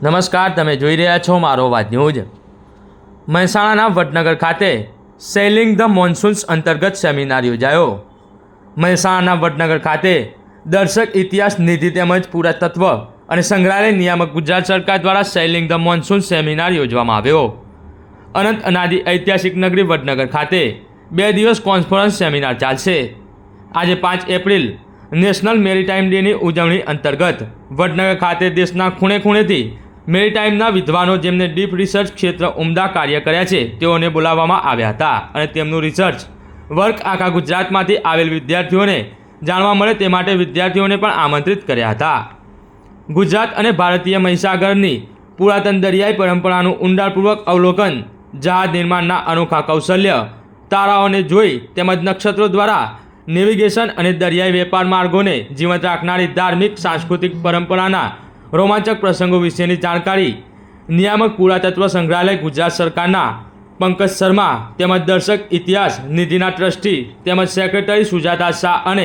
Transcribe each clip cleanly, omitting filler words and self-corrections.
નમસ્કાર, તમે જોઈ રહ્યા છો મારો વાત ન્યૂઝ। મહેસાણાના વડનગર ખાતે સેલિંગ ધ મોન્સૂન્સ અંતર્ગત સેમિનાર યોજાયો। મહેસાણાના વડનગર ખાતે દર્શક ઇતિહાસ નિધિ તેમજ પુરાતત્વ અને સંગ્રહાલય નિયામક ગુજરાત સરકાર દ્વારા સેલિંગ ધ મોન્સૂન સેમિનાર યોજવામાં આવ્યો। અનંત અનાદિ ઐતિહાસિક નગરી વડનગર ખાતે 2 દિવસ કોન્ફરન્સ સેમિનાર ચાલશે। આજે 5 એપ્રિલ નેશનલ મેરીટાઈમ ડેની ઉજવણી અંતર્ગત વડનગર ખાતે દેશના ખૂણે ખૂણેથી મેરીટાઈમના વિદ્વાનો જેમને ડીપ રિસર્ચ ક્ષેત્ર ઉમદા કાર્ય કર્યા છે તેઓને બોલાવવામાં આવ્યા હતા અને તેમનું રિસર્ચ વર્ક આખા ગુજરાતમાંથી આવેલ વિદ્યાર્થીઓને જાણવા મળે તે માટે વિદ્યાર્થીઓને પણ આમંત્રિત કર્યા હતા। ગુજરાત અને ભારતીય મહીસાગરની પુરાતન દરિયાઈ પરંપરાનું ઊંડાણપૂર્વક અવલોકન, જહાજ નિર્માણના અનોખા કૌશલ્ય, તારાઓને જોઈ તેમજ નક્ષત્રો દ્વારા નેવિગેશન અને દરિયાઈ વેપાર માર્ગોને જીવંત રાખનારી ધાર્મિક સાંસ્કૃતિક પરંપરાના રોમાંચક પ્રસંગો વિશેની જાણકારી નિયામક પુરાતત્વ સંગ્રહાલય ગુજરાત સરકારના પંકજ શર્મા તેમજ દર્શક ઇતિહાસ નિધિના ટ્રસ્ટી તેમજ સેક્રેટરી સુજાતા શાહ અને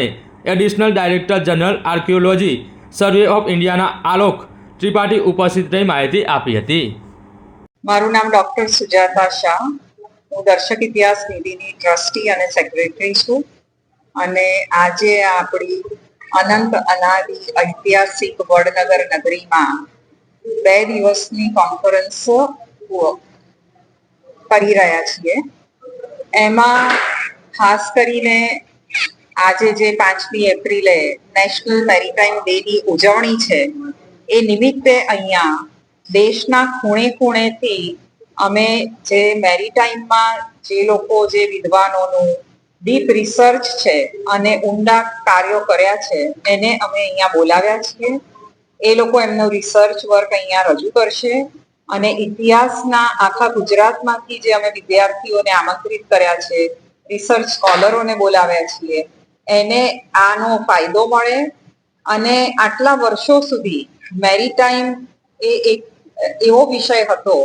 additional director general archaeology survey of ઇન્ડિયાના આલોક ત્રિપાઠી ઉપસ્થિત રહી માહિતી આપી હતી। મારું નામ ડોક્ટર સુજાતા શાહ, હું દર્શક ઇતિહાસ નિધિની ટ્રસ્ટી અને સેક્રેટરી છું અને આજે આપણી અનંત અનાદિ ઐતિહાસિક વડનગર નગરીમાં 2 દિવસની કોન્ફરન્સ કરી રહ્યા છીએ। એમાં ખાસ કરીને આજે જે 5મી એપ્રિલે નેશનલ મેરીટાઈમ ડેની ઉજવણી છે એ નિમિત્તે અહીંયા દેશના ખૂણે ખૂણેથી અમે જે મેરીટાઈમમાં જે લોકો જે વિદ્વાનોનું ડીપ રિસર્ચ છે અને ઊંડા કાર્યો કર્યા છે એને અમે અહીંયા બોલાવ્યા છીએ। એ લોકો એમનો રિસર્ચ વર્ક અહીંયા રજૂ કરશે અને ઇતિહાસના આખા ગુજરાતમાંથી જે અમે વિદ્યાર્થીઓને આમંત્રિત કર્યા છે, રિસર્ચ સ્કોલરોને બોલાવ્યા છીએ, એને આનો ફાયદો મળે અને આટલા વર્ષો સુધી મેરીટાઈમ એ એક એવો વિષય હતો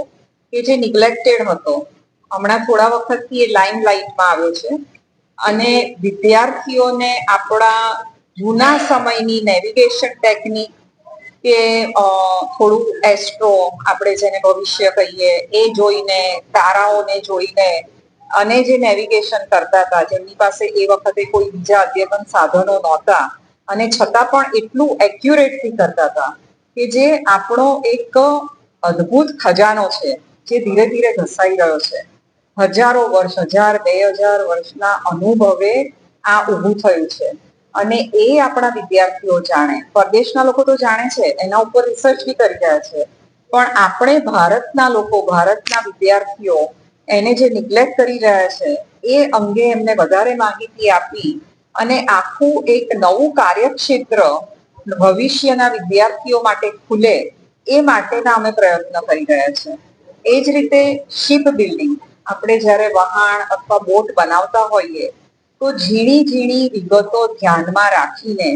કે જે નિગ્લેક્ટેડ હતો। હમણાં થોડા વખતથી એ લાઇમ લાઇટમાં આવ્યો છે અને વિદ્યાર્થીઓને આપણા જૂના સમયની નેવિગેશન ટેકનિક કે થોડું એસ્ટ્રો આપણે જેને ભવિષ્ય કહીએ એ જોઈને, તારાઓને જોઈને અને જે નેવિગેશન કરતા હતા, જેમની પાસે એ વખતે કોઈ બીજા અદ્યતન સાધનો નહોતા અને છતાં પણ એટલું એક્યુરેટલી કરતા હતા કે જે આપણો એક અદ્ભુત ખજાનો છે જે ધીરે ધીરે ઘસાઈ રહ્યો છે। હજારો વર્ષ, 1000-2000 વર્ષના અનુભવે આ ઊભું થયું છે અને એ આપણા વિદ્યાર્થીઓ જાણે, પરદેશના લોકો તો જાણે છે, એના ઉપર રિસર્ચ બી કરી રહ્યા છે, પણ આપણે ભારતના લોકો, ભારતના વિદ્યાર્થીઓ એને જે નિગ્લેક્ટ કરી રહ્યા છે એ અંગે એમને વધારે માહિતી આપી અને આખું એક નવું કાર્યક્ષેત્ર ભવિષ્યના વિદ્યાર્થીઓ માટે ખુલે એ માટેના અમે પ્રયત્ન કરી રહ્યા છે। એ જ રીતે શિપ બિલ્ડિંગ, આપણે જ્યારે વહાણ અથવા બોટ બનાવતા હોઈએ તો ઝીણી ઝીણી વિગતો ધ્યાનમાં રાખીને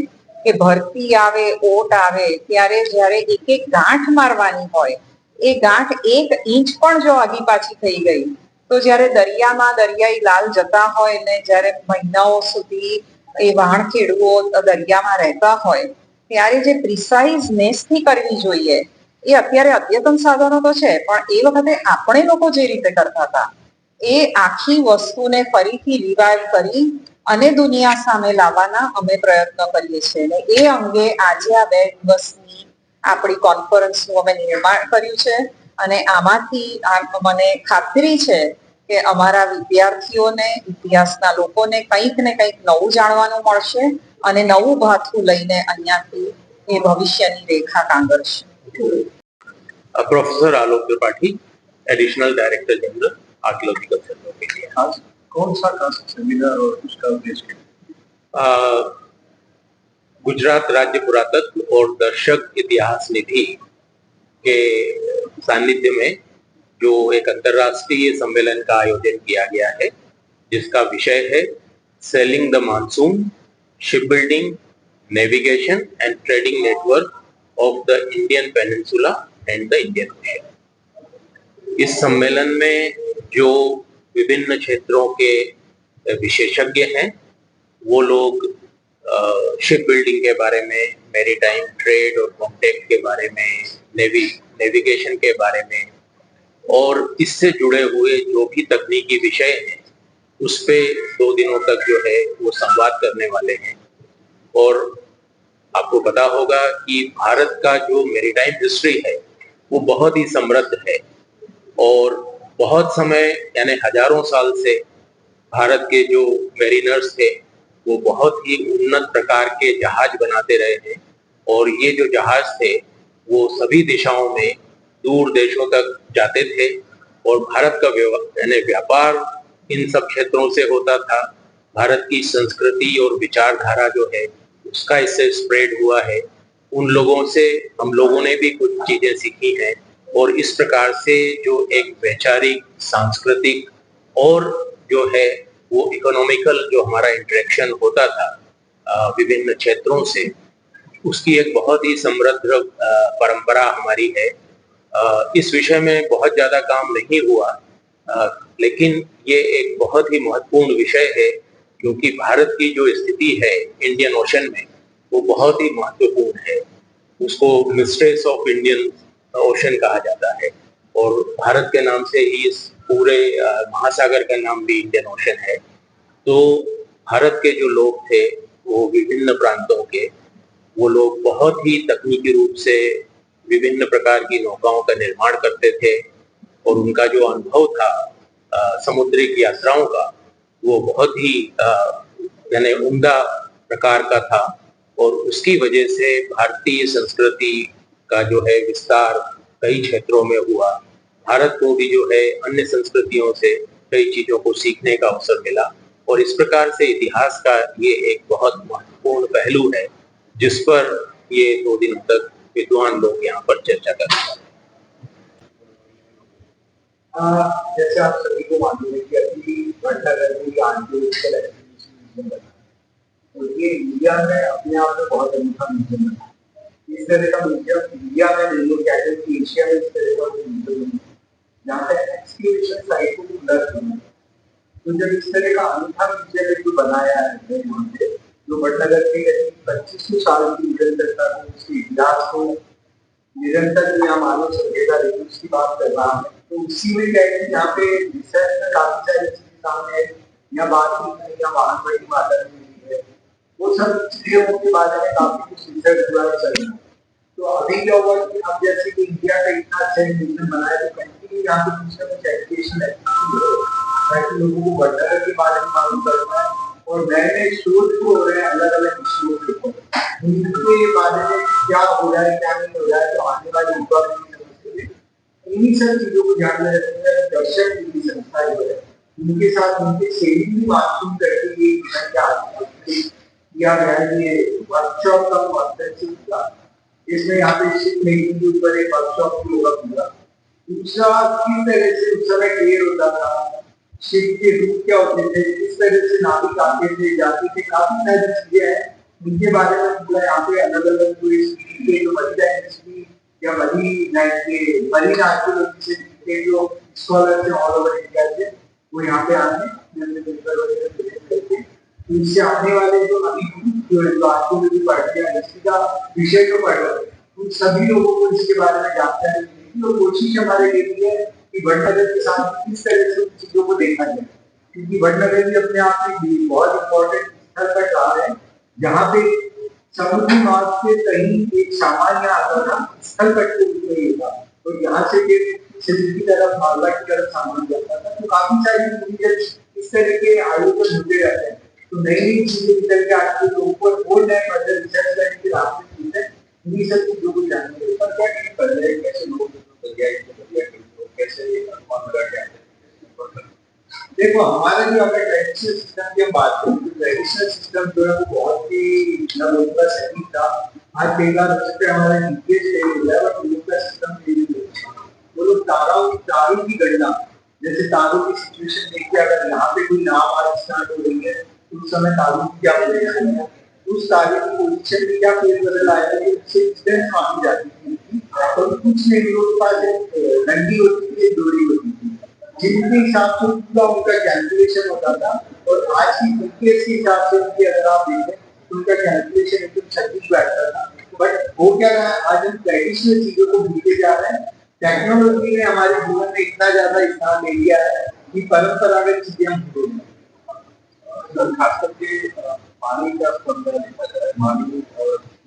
કે ભરતી આવે, ઓટ આવે ત્યારે જ્યારે એક એક ગાંઠ મારવાની હોય, એ ગાંઠ 1 ઇંચ પણ જો આગી પાછી થઈ ગઈ તો જ્યારે દરિયામાં દરિયાઈ લાલ જતા હોય ને જ્યારે મહિનાઓ સુધી એ વહાણખેડુઓ દરિયામાં રહેતા હોય ત્યારે જે પ્રિસાઇઝનેસથી કરવી જોઈએ એ અત્યારે અદ્યતન સાધનો તો છે, પણ એ વખતે આપણે લોકો જે રીતે કરતા હતા એ આખી વસ્તુને ફરીથી રિવાઇવ કરી અને દુનિયા સામે લાવવાના અમે પ્રયત્ન કરીએ છીએ અને એ અંગે આજે આ 2 દિવસની આપણી કોન્ફરન્સનું અમે નિર્માણ કર્યું છે અને આમાંથી મને ખાતરી છે કે અમારા વિદ્યાર્થીઓને, ઇતિહાસના લોકોને કંઈક ને કંઈક નવું જાણવાનું મળશે અને નવું ભાથું લઈને અહીંયાથી એ ભવિષ્યની રેખા કાંગરશે। Professor Alok Tripathi, additional director general archaeological survey of India. कौन सा सेमिनार और उसका उद्देश्य? गुजरात राज्य पुरातत्व और दर्शक इतिहास निधि के सानिध्य में जो एक अंतर्राष्ट्रीय सम्मेलन का आयोजन किया गया है, जिसका विषय है selling the monsoon, ship building, navigation and trading network of the Indian peninsula and the Indian ocean. इस सम्मेलन में जो विभिन्न क्षेत्रों के विशेषज्ञ हैं वो लोग शिप बिल्डिंग के बारे में, मैरीटाइम ट्रेड और कॉन्टैक्ट के बारे में, नेवी नेविगेशन के बारे में और इससे जुड़े हुए जो भी तकनीकी विषय हैं उस पे 2 दिनों तक जो है वो संवाद करने वाले हैं। और आपको पता होगा कि भारत का जो मैरीटाइम हिस्ट्री है वो बहुत ही समृद्ध है और बहुत समय यानी हजारों साल से भारत के जो मेरिनर्स थे वो बहुत ही उन्नत प्रकार के जहाज बनाते रहे हैं और ये जो जहाज थे वो सभी दिशाओं में दूर देशों तक जाते थे और भारत का यानी व्यापार इन सब क्षेत्रों से होता था। भारत की संस्कृति और विचारधारा जो है उसका इससे स्प्रेड हुआ है। उन लोगों से हम लोगों ने भी कुछ चीजें सीखी हैं और इस प्रकार से जो एक वैचारिक, सांस्कृतिक और जो है वो इकोनॉमिकल जो हमारा इंटरेक्शन होता था विभिन्न क्षेत्रों से, उसकी एक बहुत ही समृद्ध परंपरा हमारी है। इस विषय में बहुत ज्यादा काम नहीं हुआ, लेकिन ये एक बहुत ही महत्वपूर्ण विषय है क्योंकि भारत की जो स्थिति है इंडियन ओशन में वो बहुत ही महत्वपूर्ण है। उसको मिस्ट्रेस ऑफ इंडियन ओशन कहा जाता है और भारत के नाम से ही इस पूरे महासागर का नाम भी इंडियन ओशन है। तो भारत के जो लोग थे वो विभिन्न प्रांतों के, वो लोग बहुत ही तकनीकी रूप से विभिन्न प्रकार की नौकाओं का निर्माण करते थे और उनका जो अनुभव था समुद्री यात्राओं का वो बहुत ही यानी उम्दा प्रकार का था और उसकी वजह से भारतीय संस्कृति का जो है विस्तार कई क्षेत्रों में हुआ। भारत को भी जो है अन्य संस्कृतियों से कई चीजों को सीखने का अवसर मिला और इस प्रकार से इतिहास का ये एक बहुत महत्वपूर्ण पहलू है जिस पर ये 2 दिनों तक विद्वान लोग यहाँ पर चर्चा करेंगे। जैसे आप सभी को मालूम है कि अभी भटनागर में आर्कियोलॉजिकल एक्सपीडिशन बना, तो ये इंडिया में अपने आप में बहुत अनूठा म्यूजियम बना। इस तरह का म्यूजियम इंडिया में नहीं हो, क्या है कि एशिया में इस तरह का म्यूजियम नहीं, जहाँ पे एक्सक्लूसिव साइट को खुला करना। तो जब इस तरह का अनूठा म्यूजियम एक बनाया है यहाँ पे, जो भटनागर के 2500 साल की निरंतरता को, उसके इतिहास को निरंतर यहाँ मानव सभ्यता रेडियोस की बात कर रहा है, तो उसी में क्या है कि यहाँ पे रिसर्च में काफी सारी चीजें सामने है। यहाँ बात की या वाहन बड़ी माता है, वो सब चीजों के बारे में काफी कुछ रिसर्च द्वारा चल रहा है। तो अभी क्या होगा कि अब जैसे कि इंडिया का इतना अच्छा म्यूजियम बनाया तो कंटिन्यू यहाँ पे कुछ ना कुछ एजुकेशन है ताकि लोगों को भटनागर के बारे में मालूम करना है और नए नए शोध हो रहे हैं अलग अलग विषयों के ऊपर, उनके बारे में क्या हो रहा है क्या नहीं हो रहा है, तो आने वाली युवा इन्हीं सब चीजों को ध्यान में रखते हुए दर्शक की संस्था जो है उनके साथ उनके सेविंग भी मानसून करके ये किया गया है। ये वर्कशॉप का कॉन्सेप्ट था, इसमें यहाँ पे सीखने के ऊपर एक वर्कशॉप भी होगा पूरा। दूसरा, किस तरह से उस समय क्लियर होता था, शिप के रूप क्या होते थे, किस तरह से नाविक आते थे जाते थे, काफी सारी चीजें हैं उनके बारे में पूरा यहाँ पे अलग अलग जो मरीन या मरीन आर्कियोलॉजी से जो स्कॉलर ऑल ओवर इंडिया से वो यहाँ पे आते हैं। तो इससे आने वाले जो अभी जो आर्कियोलॉजी पढ़ रहे हैं, हिस्ट्री का विषय जो पढ़ रहे हैं, उन सभी लोगों को इसके बारे में जानकारी मिलेगी। और कोशिश हमारे लिए है कि भटनागर के साथ किस तरह से चीजों को देखा जाए, क्योंकि भटनागर भी अपने आप में बहुत इंपॉर्टेंट स्थल पर रहा है जहाँ पे समुद्री मार्ग से कहीं एक सामान्य आगमन स्थल तक के रूप में था और यहाँ से फिर सिंध की तरफ मालवा की तरफ सामान जाता था। तो काफी सारी इस तरह के आयोजन होते रहते हैं, तो नई नई चीजें निकल के आज के लोगों को और नए फर्दर रिसर्च करने के रास्ते मिलते हैं। इन्हीं सब चीजों को जानने के ऊपर क्या कर रहे हैं, कैसे लोग कैसे देखो हमारा जो अगर ट्रेडिशनल सिस्टम की बात करें तो ट्रेडिशनल सिस्टम जो है वो बहुत ही नवोन्मेष सही था। आज कई बार उससे हमारा जीपीएस फेल हो गया और लोग का सिस्टम फेल हो गया। वो लोग तारों की गणना, जैसे तारों की सिचुएशन देखिए, अगर यहाँ पे कोई नाव आज स्टार्ट हो रही है तो उस समय तारों की क्या पोजीशन है, उस तारे की पोजीशन में क्या फेरबदल आएगा, उससे डिस्टेंस मापी जाती थी और कुछ नहीं लोग पास डंडी होती थी, डोरी होती थी, जिनके हिसाब से पूरा उनका कैलकुलेशन होता था। और आज की जीपीएस के हिसाब से उनके अगर आप देखें तो उनका कैलकुलेशन एकदम सटीक बैठता था। बट हो क्या रहा है, आज हम ट्रेडिशनल चीजों को भूलते जा रहे हैं। टेक्नोलॉजी ने हमारे जीवन में इतना ज्यादा स्थान ले लिया है कि परंपरागत चीजें हम भूल गए। सर, खास करके पानी का स्तर देखा जाए, पानी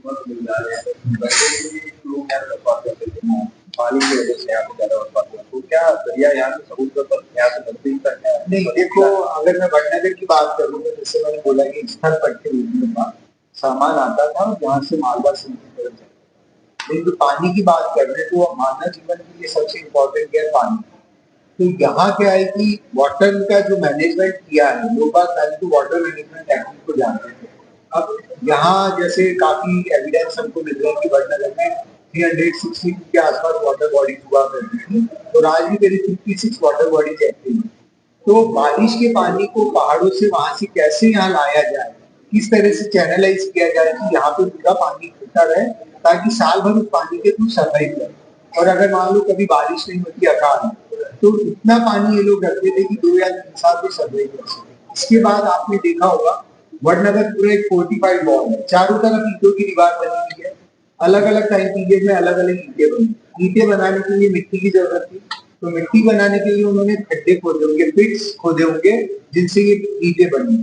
बहुत मिल रहा है, पहले भी लोग यहाँ बर्बाद करते थे, पानी की वजह से यहाँ पे ज्यादा बर्बाद हुआ। तो क्या दरिया यहाँ से समुद्र पर यहाँ से नजदीक तक है? नहीं, देखो, अगर मैं वडनगर की बात करूँ तो जैसे मैंने बोला कि स्थल पट के रूप में था, सामान आता था और जहाँ से मालवा से की तरफ जाता था। लेकिन पानी की बात कर रहे हैं तो मानव जीवन के लिए सबसे इम्पोर्टेंट है पानी। तो यहाँ क्या है कि वाटर का जो मैनेजमेंट किया है, लोग बात पहले तो वाटर मैनेजमेंट टेक्निक को जानते थे। अब यहाँ जैसे काफी एविडेंस हमको मिल रहा है कि वडनगर में 360 के आसपास वाटर बॉडीज हुआ करती थी और आज भी करीब 56 वाटर बॉडीज एक्टिव हैं। तो बारिश के पानी को पहाड़ों से वहां से कैसे यहाँ लाया जाए, किस तरह से चैनलाइज किया जाए कि यहाँ पे पूरा पानी इकट्ठा रहे ताकि साल भर उस पानी के थ्रू सर्वाइव करें। और अगर मान लो कभी बारिश नहीं होती, अकाल, तो इतना पानी ये लोग रखते थे कि 2 या 3 साल तो सर्वाइव कर सके। इसके बाद आपने देखा होगा वडनगर पूरा एक फोर्टिफाइड वॉल है, चारों तरफ ईंटों की दीवार बनी हुई है। अलग अलग टाइम पीरियड में अलग अलग ईंटें बनी। ईंटें बनाने के लिए मिट्टी की जरूरत थी, तो मिट्टी बनाने के लिए उन्होंने खड्डे खोदे होंगे, पिट्स खोदे होंगे, जिनसे ये ईंटें बनी।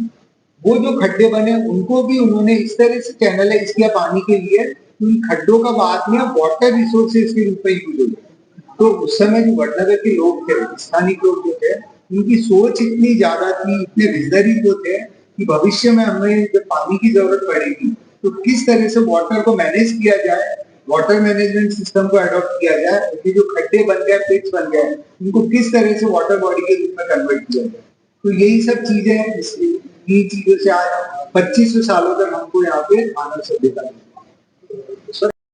वो जो खड्डे बने उनको भी उन्होंने इस तरह से चैनलाइज किया पानी के लिए, उन खड्डों का बाद में वाटर रिसोर्सेज के रूप में यूज हो गया। तो उस समय जो वडनगर के लोग थे, स्थानीय लोग जो थे, उनकी सोच इतनी ज्यादा थी, इतने विजनरी वो थे कि भविष्य में हमें जब पानी की जरूरत पड़ेगी तो किस तरह से वाटर को मैनेज किया जाए, वाटर मैनेजमेंट सिस्टम को अडॉप्ट किया जाए, ये जो खड्डे बन गए, पिट्स बन गए, उनको किस तरह से वाटर बॉडी के रूप में कन्वर्ट किया जाए। तो यही सब चीजें हैं, ये चीजों से आज 2500 सालों तक हमको यहाँ पे मानव सभ्यता